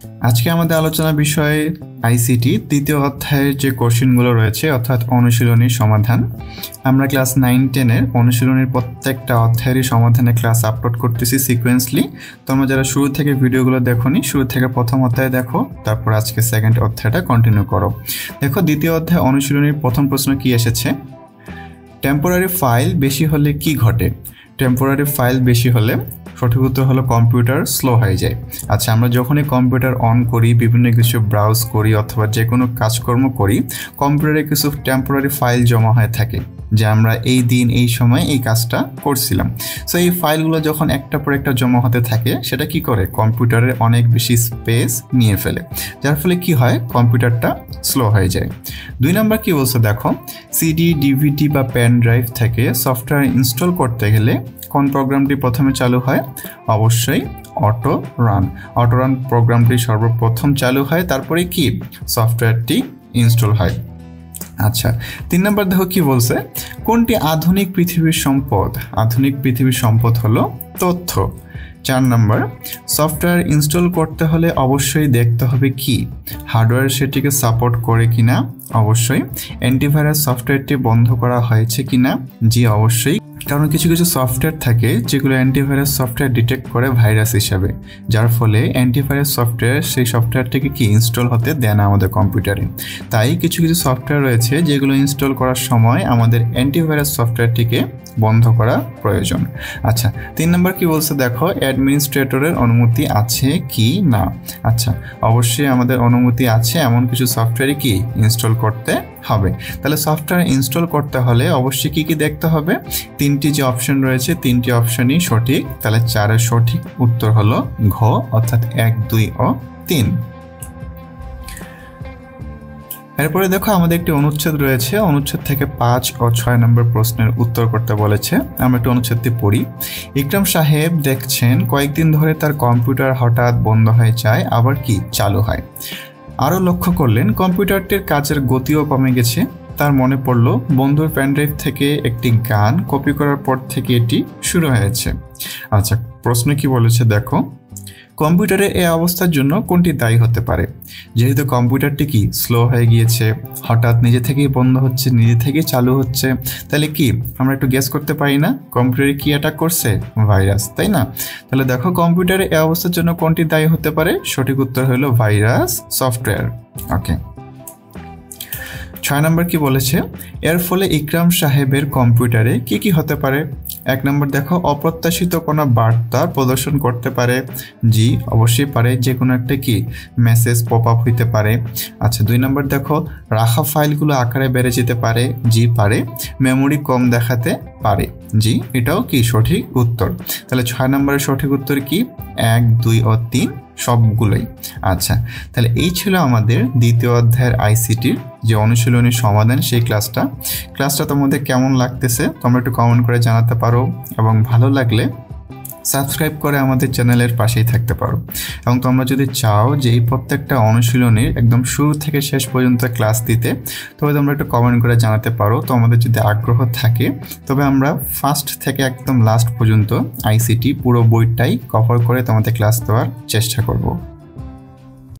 আজকে আমাদের আলোচনা বিষয় আইসিটি তৃতীয় অধ্যায়ের যে কোশ্চেনগুলো রয়েছে অর্থাৎ অনুশীলনী সমাধান। আমরা ক্লাস 9-10 এর অনুশীলনীর প্রত্যেকটা অধ্যায়েরই সমাধানের ক্লাস আপলোড করতেছি সিকোয়েন্সলি। তোমরা যারা শুরু থেকে ভিডিওগুলো দেখোনি, শুরু থেকে প্রথম অধ্যায় দেখো, তারপর আজকে সেকেন্ড অধ্যায়টা কন্টিনিউ করো। দেখো দ্বিতীয় অধ্যায় অনুশীলনীর প্রথম প্রশ্ন কি এসেছে, টেম্পোরারি ফাইল বেশি হলে কি ঘটে? টেম্পোরারি ফাইল বেশি হলে সঠিক উত্তর হলো কম্পিউটার স্লো হয়ে যায়। আচ্ছা, আমরা যখনই কম্পিউটার অন করি, বিভিন্ন কিছু ব্রাউজ করি অথবা যে কোনো কাজকর্ম করি, কম্পিউটারে কিছু টেম্পোরারি ফাইল জমা হয়ে থাকে যে আমরা এই দিন এই সময় এই কাজটা করছিলাম। সো এই ফাইলগুলো যখন একটা পর একটা জমা হতে থাকে, সেটা কি করে কম্পিউটারের অনেক বেশি স্পেস নিয়ে ফেলে, যার ফলে কি হয় কম্পিউটারটা স্লো হয়ে যায়। 2 নম্বর কি বলছে দেখো, সিডি, ডিভিডি বা পেন ড্রাইভ থেকে সফটওয়্যার ইনস্টল করতে গেলে কোন প্রোগ্রামটি প্রথমে চালু হয়? অবশ্যই অটো রান প্রোগ্রামটি সর্বপ্রথম চালু হয়, তারপরে কি সফটওয়্যারটি ইনস্টল হয়। আচ্ছা, 3 নম্বর দেখো কি বলছে, কোনটি আধুনিক পৃথিবীর সম্পদ? আধুনিক পৃথিবীর সম্পদ হলো তথ্য। 4 নম্বর, সফটওয়্যার ইনস্টল করতে হলে অবশ্যই দেখতে হবে কি হার্ডওয়্যার সেটিকে সাপোর্ট করে কিনা। অবশ্যই অ্যান্টিভাইরাস সফটওয়্যারটি বন্ধ করা হয়েছে কিনা। জি অবশ্যই, কারণ কিছু কিছু সফটওয়্যার থাকে যেগুলো অ্যান্টিভাইরাস সফটওয়্যার ডিটেক্ট করে ভাইরাস হিসাবে, যার ফলে অ্যান্টিভাইরাস সফটওয়্যার সেই সফটওয়্যারটিকে কি ইনস্টল হতে দেয় না আমাদের কম্পিউটারে। তাই কিছু কিছু সফটওয়্যার রয়েছে যেগুলো ইনস্টল করার সময় আমাদের অ্যান্টিভাইরাস সফটওয়্যারটিকে বন্ধ করা প্রয়োজন। আচ্ছা, 3 নম্বর কি বলছে দেখো, অ্যাডমিনিস্ট্রেটরের অনুমতি আছে কি না। আচ্ছা, অবশ্যই আমাদের অনুমতি আছে এমন কিছু সফটওয়্যারই কি ইনস্টল করতে হবে। তাহলে সফটওয়্যার ইনস্টল করতে হলে অবশ্যই কি দেখতে হবে, 3টি যে অপশন রয়েছে 3টি অপশনই সঠিক। তাহলে 4-এর সঠিক উত্তর হলো ঘ, অর্থাৎ 1, 2 ও 3। এরপরে দেখো আমাদের একটি অনুচ্ছেদ রয়েছে, অনুচ্ছেদ থেকে 5 ও 6 নম্বর প্রশ্নের উত্তর করতে বলেছে। আমরা একটু অনুচ্ছেদটি পড়ি। ইকরাম সাহেব দেখছেন কয়েকদিন ধরে তার কম্পিউটার হঠাৎ বন্ধ হয়ে যায়, আবার কি চালু হয়। আরও লক্ষ্য করলেন কম্পিউটারটির কাজের গতিও কমে গেছে। তার মনে পড়ল বন্ধুর প্যানড্রাইভ থেকে একটি গান কপি করার পর থেকে এটি শুরু হয়েছে। আচ্ছা, প্রশ্ন কি বলেছে দেখো, কম্পিউটারের এই অবস্থার জন্য কোনটি দায়ী হতে পারে? যেহেতু কম্পিউটারটি কি স্লো হয়ে গিয়েছে, হঠাৎ নিজে থেকেই বন্ধ হচ্ছে, নিজে থেকেই চালু হচ্ছে, তাহলে কি আমরা একটু গেস করতে পারি না কম্পিউটারে কি অ্যাটাক করছে? ভাইরাস, তাই না? তাহলে দেখো কম্পিউটারের এই অবস্থার জন্য কোনটি দায়ী হতে পারে? সঠিক উত্তর হলো ভাইরাস সফটওয়্যার। ওকে, 6 নম্বর কি বলেছে, এর ফলে ইকরাম সাহেবের কম্পিউটারে কি কি হতে পারে? 1 নম্বর দেখো, অপ্রত্যাশিত কোনো বার্তা প্রদর্শন করতে পারে। জি অবশ্যই পারে, যে কোনো একটা কি মেসেজ পপ আপ হইতে পারে। আচ্ছা, 2 নম্বর দেখো, রাখা ফাইলগুলো আকারে বেড়ে যেতে পারে। জি পারে। মেমোরি কম দেখাতে পারে। জি এটাও কি সঠিক উত্তর। তাহলে 6 নম্বরের সঠিক উত্তর কি 1, 2 ও 3 সবগুলোই। আচ্ছা, তাহলে এই ছিল আমাদের দ্বিতীয় অধ্যায়ের আইসিটির যে অনুশীলনী সমাধান, সেই ক্লাসটা তোমাদের কেমন লাগতেছে তোমরা একটু কমেন্ট করে জানাতে পারো, এবং ভালো লাগলে সাবস্ক্রাইব করে আমাদের চ্যানেলের পাশেই থাকতে পারো। এবং তোমরা যদি চাও যে এই প্রত্যেকটা অনুশীলনীর একদম শুরু থেকে শেষ পর্যন্ত ক্লাস দিতে, তবে তোমরা একটু কমেন্ট করে জানাতে পারো। তোমাদের যদি আগ্রহ থাকে তবে আমরা ফার্স্ট থেকে একদম লাস্ট পর্যন্ত আইসিটি পুরো বইটাই কভার করে তোমাদের ক্লাস দেওয়ার চেষ্টা করব।